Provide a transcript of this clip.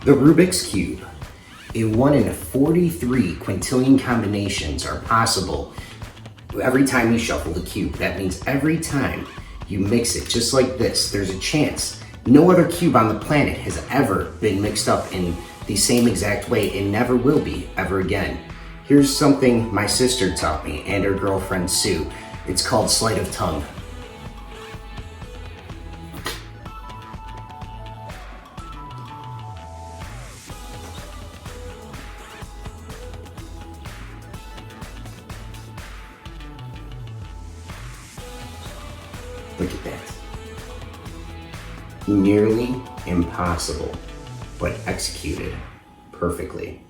The Rubik's Cube. A 1 in 43 quintillion combinations are possible every time you shuffle the cube. That means every time you mix it just like this, there's a chance. No other cube on the planet has ever been mixed up in the same exact way and never will be ever again. Here's something my sister taught me and her girlfriend Sue. It's called sleight of tongue. Look at that. Nearly impossible, but executed perfectly.